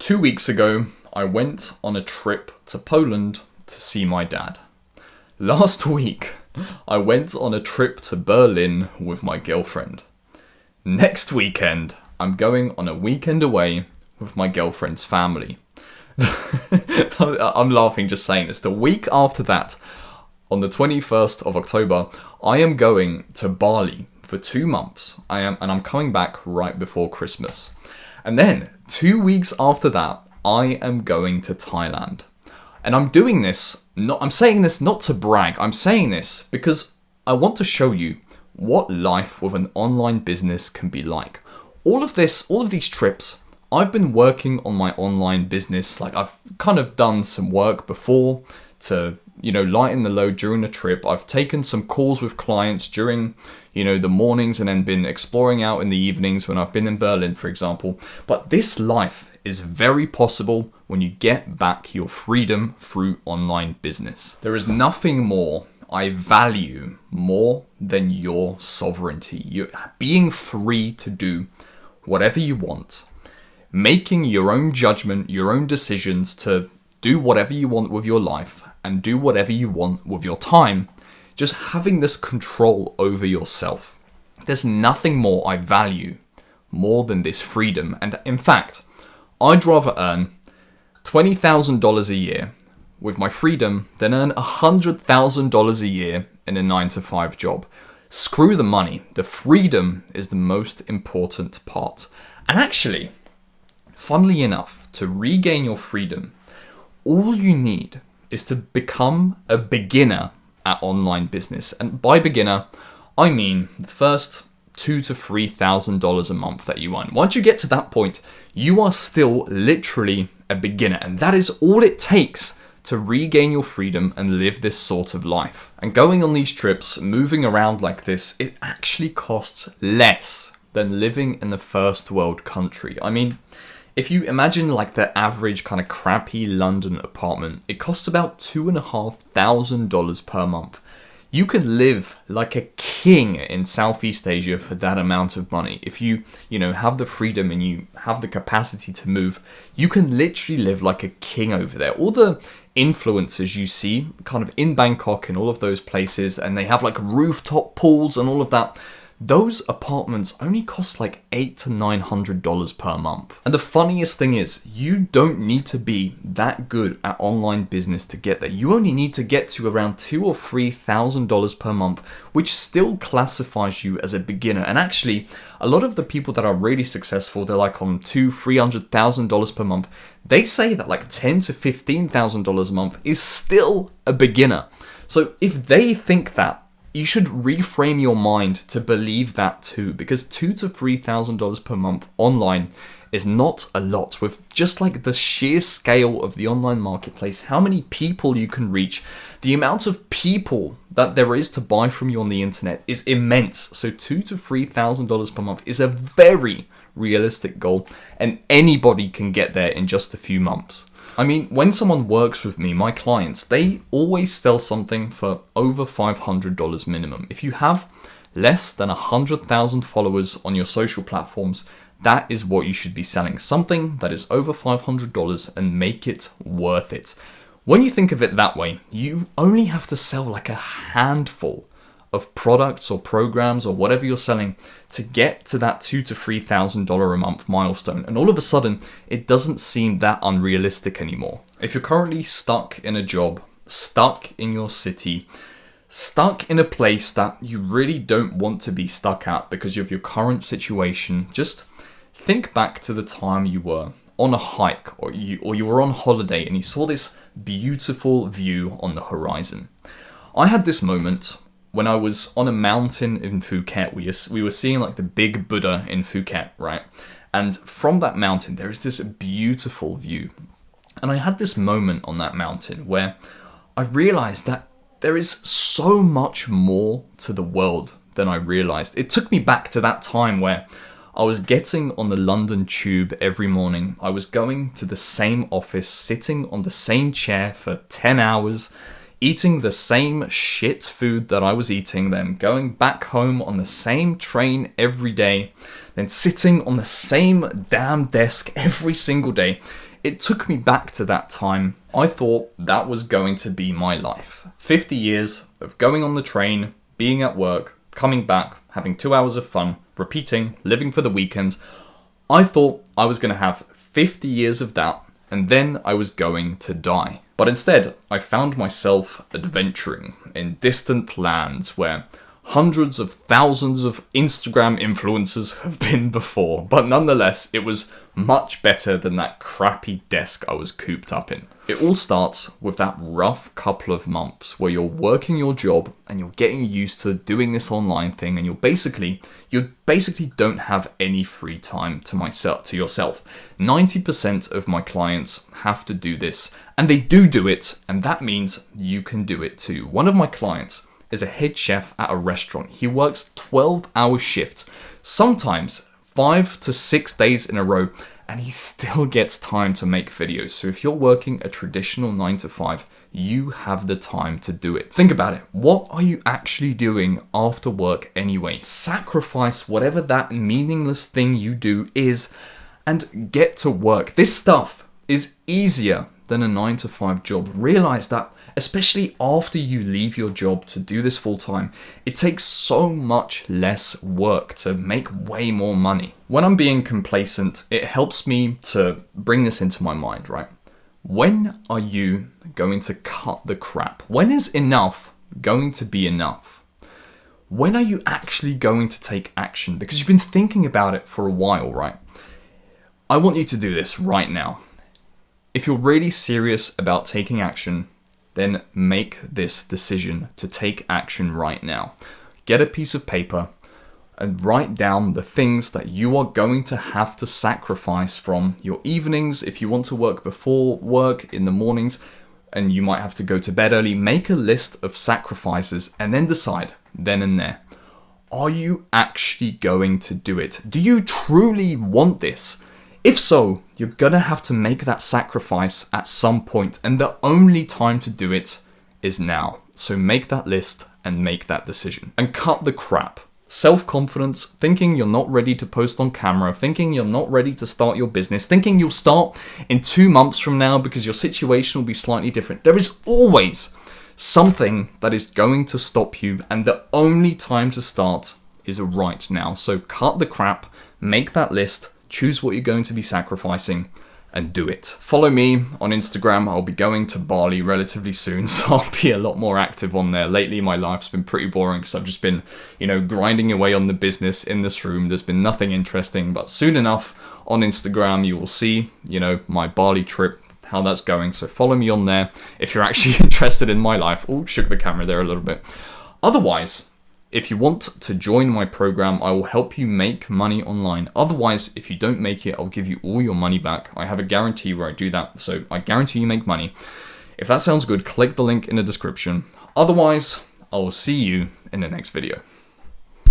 2 weeks ago, I went on a trip to Poland to see my dad. Last week, I went on a trip to Berlin with my girlfriend. Next weekend, I'm going on a weekend away with my girlfriend's family. I'm laughing just saying this. The week after that, on the 21st of October, I am going to Bali for 2 months. I'm coming back right before Christmas. And then 2 weeks after that, I am going to Thailand. And I'm doing this, I'm saying this not to brag. I'm saying this because I want to show you what life with an online business can be like. All of these trips, I've been working on my online business. Like, I've kind of done some work before to, lighten the load during the trip. I've taken some calls with clients during, the mornings and then been exploring out in the evenings when I've been in Berlin, for example. But this life is very possible when you get back your freedom through online business. There is nothing more I value more than your sovereignty. You being free to do whatever you want, making your own judgment, your own decisions to do whatever you want with your life and do whatever you want with your time. Just having this control over yourself. There's nothing more I value more than this freedom. And in fact, I'd rather earn $20,000 a year with my freedom than earn $100,000 a year in a 9-to-5 job. Screw the money. The freedom is the most important part. And actually, funnily enough, to regain your freedom, all you need is to become a beginner at online business. And by beginner, I mean the first $2,000 to $3,000 a month that you earn. Once you get to that point, you are still literally a beginner. And that is all it takes to regain your freedom and live this sort of life. And going on these trips, moving around like this, it actually costs less than living in a first world country. I mean, if you imagine like the average kind of crappy London apartment, it costs about $2,500 per month. You can live like a king in Southeast Asia for that amount of money. If you have the freedom and you have the capacity to move, you can literally live like a king over there. All the influencers you see kind of in Bangkok and all of those places, and they have like rooftop pools and all of that. Those apartments only cost like $800 to $900 per month. And the funniest thing is, you don't need to be that good at online business to get there. You only need to get to around $2,000 or $3,000 per month, which still classifies you as a beginner. And actually, a lot of the people that are really successful, they're like on $200,000, $300,000 per month. They say that like $10,000 to $15,000 a month is still a beginner. So if they think that, you should reframe your mind to believe that too, because $2,000 to $3,000 per month online is not a lot. With just like the sheer scale of the online marketplace, how many people you can reach, the amount of people that there is to buy from you on the internet is immense. So $2,000 to $3,000 per month is a very realistic goal, and anybody can get there in just a few months. I mean, when someone works with me, my clients, they always sell something for over $500 minimum. If you have less than 100,000 followers on your social platforms, that is what you should be selling. Something that is over $500 and make it worth it. When you think of it that way, you only have to sell like a handful of products or programs or whatever you're selling to get to that $2,000 to $3,000 a month milestone. And all of a sudden, it doesn't seem that unrealistic anymore. If you're currently stuck in a job, stuck in your city, stuck in a place that you really don't want to be stuck at because of your current situation, just think back to the time you were on a hike or you were on holiday and you saw this beautiful view on the horizon. I had this moment when I was on a mountain in Phuket. We were seeing like the big Buddha in Phuket, right? And from that mountain, there is this beautiful view. And I had this moment on that mountain where I realized that there is so much more to the world than I realized. It took me back to that time where I was getting on the London Tube every morning. I was going to the same office, sitting on the same chair for 10 hours, eating the same shit food that I was eating, then going back home on the same train every day. then sitting on the same damn desk every single day. It took me back to that time. I thought that was going to be my life. 50 years of going on the train, being at work, coming back, having 2 hours of fun, repeating, living for the weekends. I thought I was going to have 50 years of that, and then I was going to die. But instead, I found myself adventuring in distant lands where hundreds of thousands of Instagram influencers have been before. But nonetheless, it was much better than that crappy desk I was cooped up in. It all starts with that rough couple of months where you're working your job and you're getting used to doing this online thing, and you basically don't have any free time to yourself. 90% of my clients have to do this, and they do it, and that means you can do it too. One of my clients is a head chef at a restaurant. He works 12-hour shifts, sometimes 5 to 6 days in a row, and he still gets time to make videos. So if you're working a traditional 9 to 5, you have the time to do it. Think about it. What are you actually doing after work anyway? Sacrifice whatever that meaningless thing you do is and get to work. This stuff is easier than a 9 to 5 job. Realize that, especially after you leave your job to do this full time, it takes so much less work to make way more money. When I'm being complacent, it helps me to bring this into my mind, right? When are you going to cut the crap? When is enough going to be enough? When are you actually going to take action? Because you've been thinking about it for a while, right? I want you to do this right now. If you're really serious about taking action, then make this decision to take action right now. Get a piece of paper and write down the things that you are going to have to sacrifice from your evenings. If you want to work before work in the mornings and you might have to go to bed early, make a list of sacrifices and then decide then and there. Are you actually going to do it? Do you truly want this? If so, you're gonna have to make that sacrifice at some point, and the only time to do it is now. So make that list and make that decision. And cut the crap. Self-confidence, thinking you're not ready to post on camera, thinking you're not ready to start your business, thinking you'll start in 2 months from now because your situation will be slightly different. There is always something that is going to stop you, and the only time to start is right now. So cut the crap, make that list, choose what you're going to be sacrificing, and do it. Follow me on Instagram. I'll be going to Bali relatively soon, so I'll be a lot more active on there. Lately, my life's been pretty boring because I've just been, grinding away on the business in this room. There's been nothing interesting, but soon enough on Instagram, you will see, my Bali trip, how that's going. So follow me on there if you're actually interested in my life. Oh, shook the camera there a little bit. Otherwise, if you want to join my program, I will help you make money online. Otherwise, if you don't make it, I'll give you all your money back. I have a guarantee where I do that, so I guarantee you make money. If that sounds good, click the link in the description. Otherwise, I will see you in the next video.